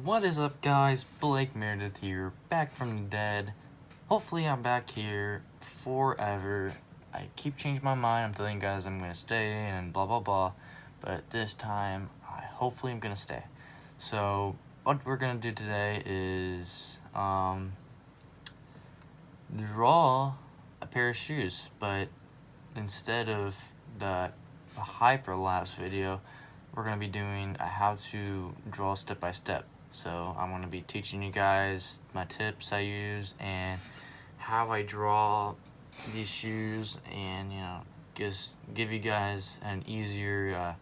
What is up, guys? Blake Meredith here, back from the dead. Hopefully I'm back here forever. I keep changing my mind. I'm telling you guys I'm gonna stay and blah blah blah, but this time hopefully I'm gonna stay. So what we're gonna do today is draw a pair of shoes, but instead of the hyperlapse video, we're going to be doing a how to draw step by step. So I'm going to be teaching you guys my tips I use and how I draw these shoes, and just give you guys an easier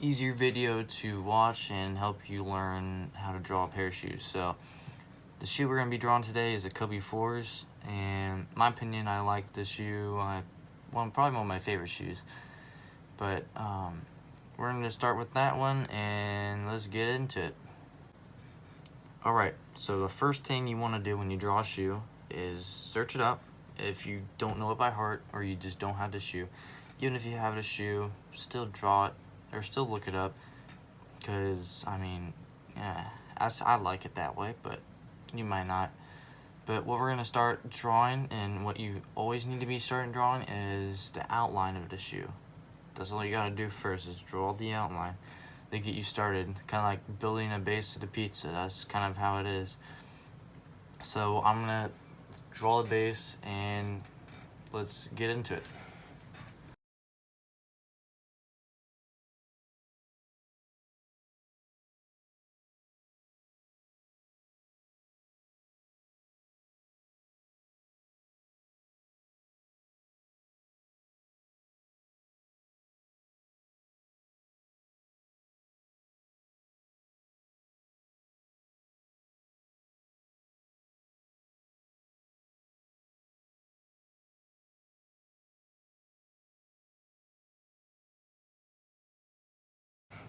video to watch and help you learn how to draw a pair of shoes. So the shoe we're going to be drawing today is a Kobe 4s, and in my opinion, I like this shoe. Probably one of my favorite shoes. But we're going to start with that one, and let's get into it. Alright, so the first thing you want to do when you draw a shoe is search it up. If you don't know it by heart, or you just don't have the shoe, even if you have the shoe, still draw it, or still look it up, because, I like it that way, but you might not. But what we're going to start drawing, and what you always need to be starting drawing, is the outline of the shoe. That's all you got to do first, is draw the outline. They get you started, kind of like building a base of the pizza. That's kind of how it is. So I'm going to draw the base, and let's get into it.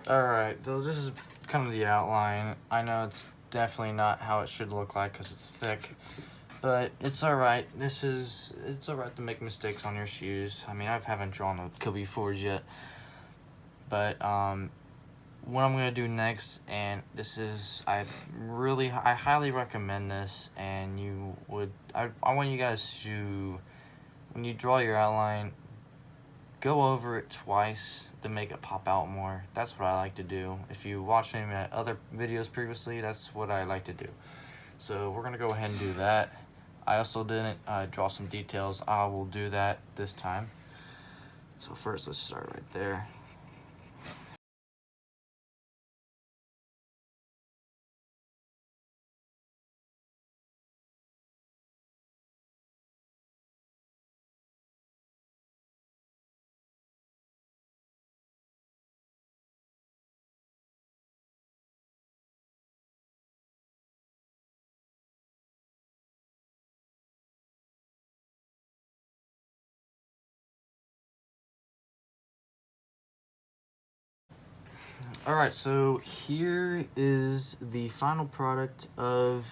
Alright, so this is kind of the outline. I know it's definitely not how it should look like because it's thick, but it's alright. It's alright to make mistakes on your shoes. I haven't drawn the Kobe 4s yet, but what I'm gonna do next, and this is, I highly recommend this, and I want you guys to, when you draw your outline, go over it twice to make it pop out more. That's what I like to do. If you watched any of my other videos previously, that's what I like to do. So we're gonna go ahead and do that. I also didn't draw some details. I will do that this time. So first, let's start right there. Alright, so here is the final product of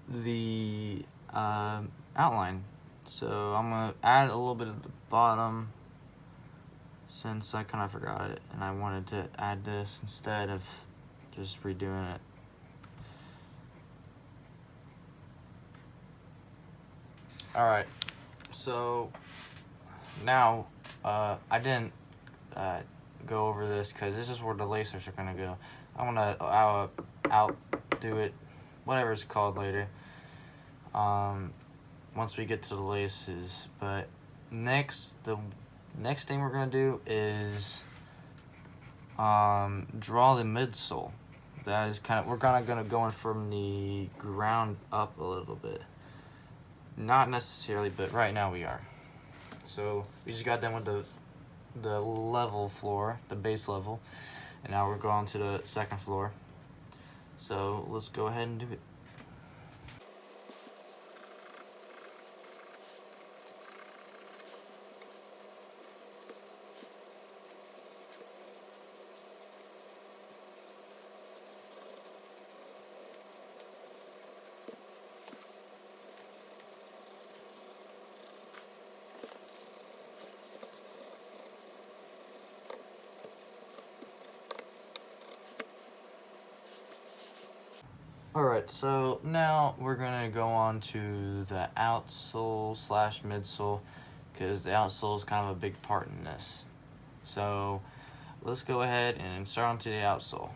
the outline. So I'm going to add a little bit at the bottom, since I kind of forgot it, and I wanted to add this instead of just redoing it. Alright, so now I didn't go over this because this is where the lacers are going to go. I'm going to outdo it, whatever it's called later, once we get to the laces. But the next thing we're going to do is draw the midsole. That is we're kind of going from the ground up a little bit. Not necessarily, but right now we are. So we just got done with the level floor, the base level, and now we're going to the second floor. So let's go ahead and do it. Alright, so now we're gonna go on to the outsole slash midsole, because the outsole is kind of a big part in this. So let's go ahead and start onto the outsole.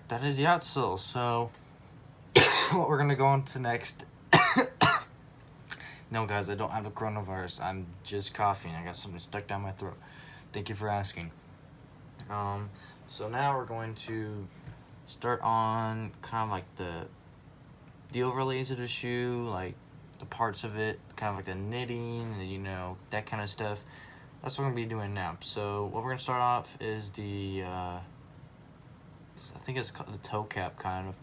That is the outsole. So what we're gonna go on to next. No, guys, I don't have the coronavirus. I'm just coughing. I got something stuck down my throat. Thank you for asking. So now we're going to start on kind of like the overlays of the shoe, like the parts of it, kind of like the knitting, you know, that kind of stuff. That's what we're gonna be doing now. So what we're gonna start off is the I think it's called the toe cap kind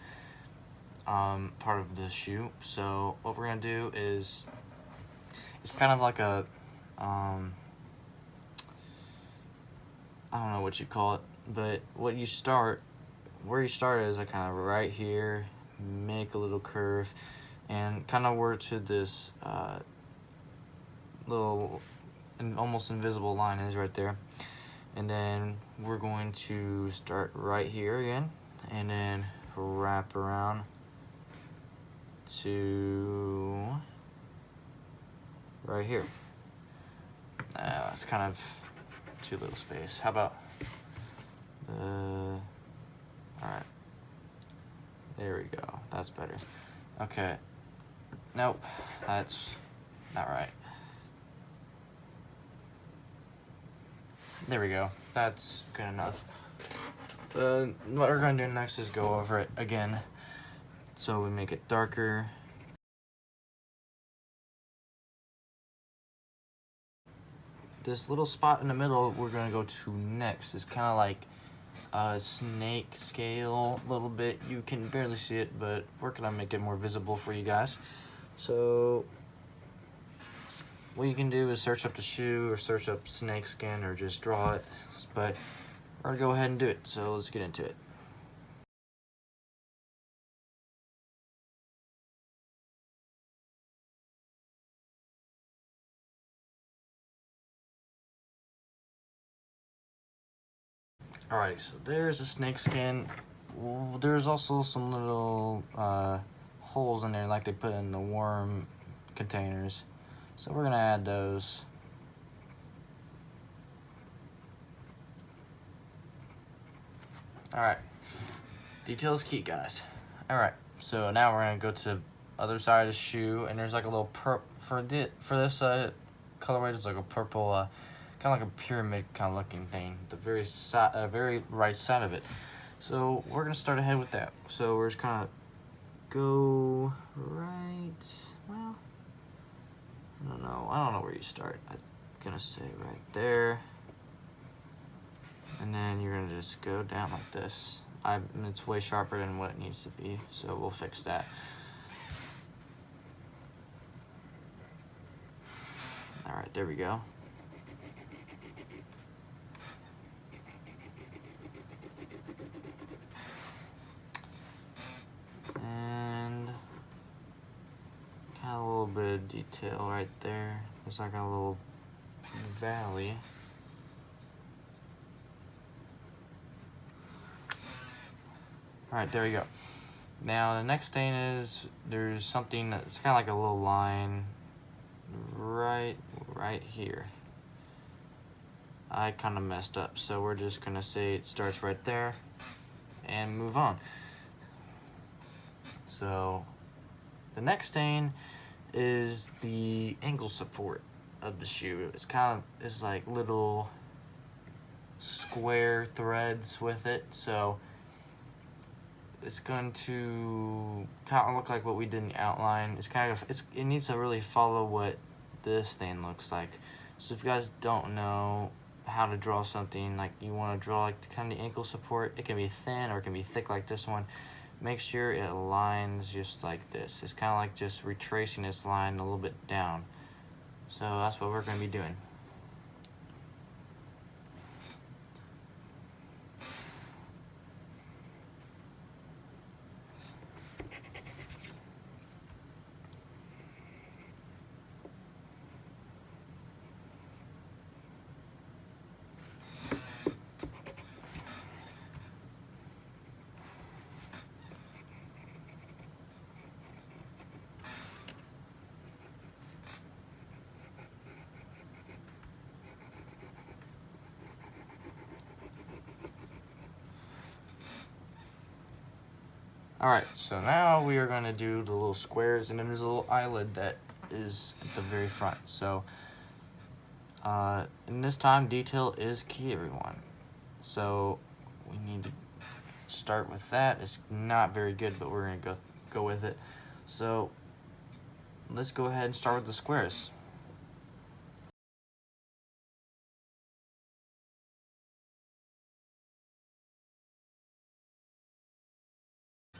of part of the shoe. So what we're gonna do is it's kind of like a I don't know what you call it, but where you start is like kind of right here, make a little curve, and kind of where to this little and almost invisible line is right there. And then we're going to start right here again, and then wrap around to right here. It's kind of too little space. How about all right, there we go, that's better. Okay, nope, that's not right. There we go, that's good enough. What we're gonna do next is go over it again, so we make it darker. This little spot in the middle we're gonna go to next. It's kind of like a snake scale a little bit. You can barely see it, but we're gonna make it more visible for you guys. So what you can do is search up the shoe or search up snake skin or just draw it, but we're gonna go ahead and do it. So let's get into it. Alrighty, so there's a snake skin. There's also some little holes in there like they put in the worm containers. So we're gonna add those. Alright, details key, guys. Alright, so now we're gonna go to other side of the shoe, and there's like a little for this colorway. There's like a purple kind of like a pyramid kind of looking thing, the very right side of it. So we're gonna start ahead with that. So we're just kind of go right. Well, I don't know where you start. I'm gonna say right there, and then you're gonna just go down like this. It's way sharper than what it needs to be, so we'll fix that. All right, there we go. And kind of a little bit of detail right there. There's like a little valley. All right, there we go. Now the next thing is there's something that's kind of like a little line right here. I kind of messed up, so we're just gonna say it starts right there and move on. So the next thing is the ankle support of the shoe. It's like little square threads with it, so it's going to kind of look like what we did in the outline. It needs to really follow what this thing looks like. So if you guys don't know how to draw something, like you want to draw like the ankle support, it can be thin or it can be thick like this one. Make sure it aligns just like this. It's kind of like just retracing this line a little bit down. So that's what we're going to be doing. Alright, so now we are going to do the little squares, and then there's a little eyelid that is at the very front. So, in this time, detail is key, everyone. So, we need to start with that. It's not very good, but we're going to go with it. So, let's go ahead and start with the squares.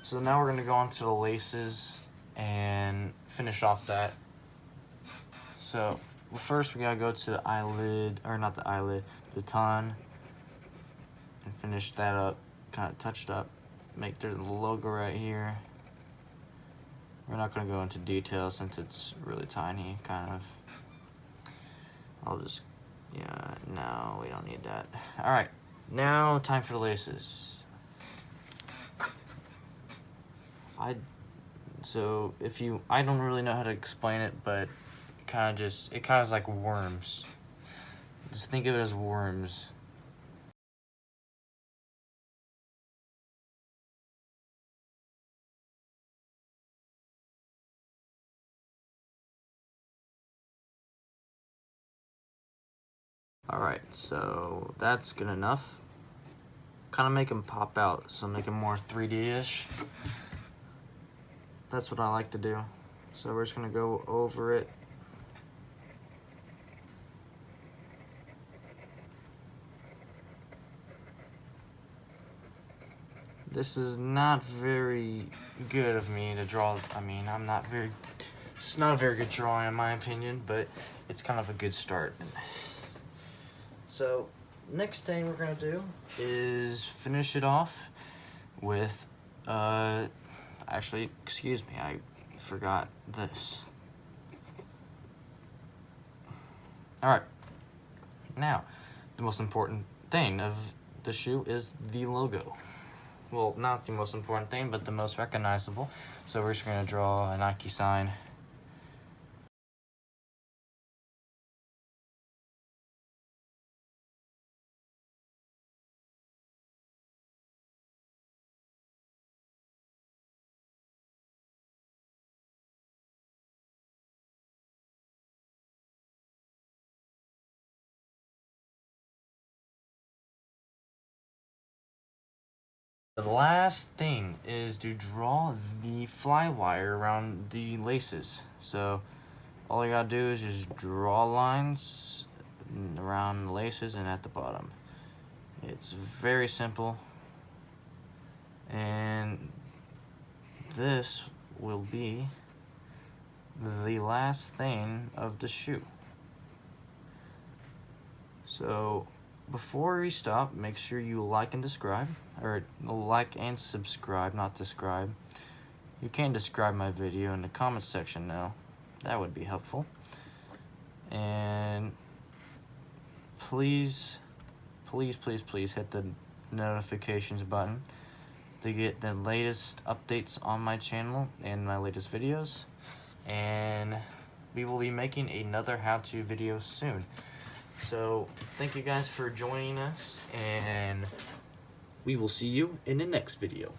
So now we're going to go on to the laces and finish off that. So first we got to go to the eyelid, or not the eyelid, the baton, and finish that up, kind of touch it up, make the logo right here. We're not going to go into detail since it's really tiny, kind of. Yeah, no, we don't need that. All right, now time for the laces. I don't really know how to explain it, but it kind of is like worms. Just think of it as worms. Alright, so that's good enough. Kind of make them pop out, so make them more 3D-ish. That's what I like to do. So we're just going to go over it. This is not very good of me to draw. I mean, it's not a very good drawing in my opinion, but it's kind of a good start. So, next thing we're going to do is finish it off with, actually, excuse me, I forgot this. Alright, now, the most important thing of the shoe is the logo. Well, not the most important thing, but the most recognizable. So we're just going to draw a Nike sign. The last thing is to draw the fly wire around the laces. So all you gotta do is just draw lines around the laces and at the bottom. It's very simple. And this will be the last thing of the shoe. So before we stop, make sure you like and subscribe, or like and subscribe, not describe. You can describe my video in the comments section now. That would be helpful. And please hit the notifications button to get the latest updates on my channel and my latest videos. And we will be making another how-to video soon. So thank you guys for joining us, and we will see you in the next video.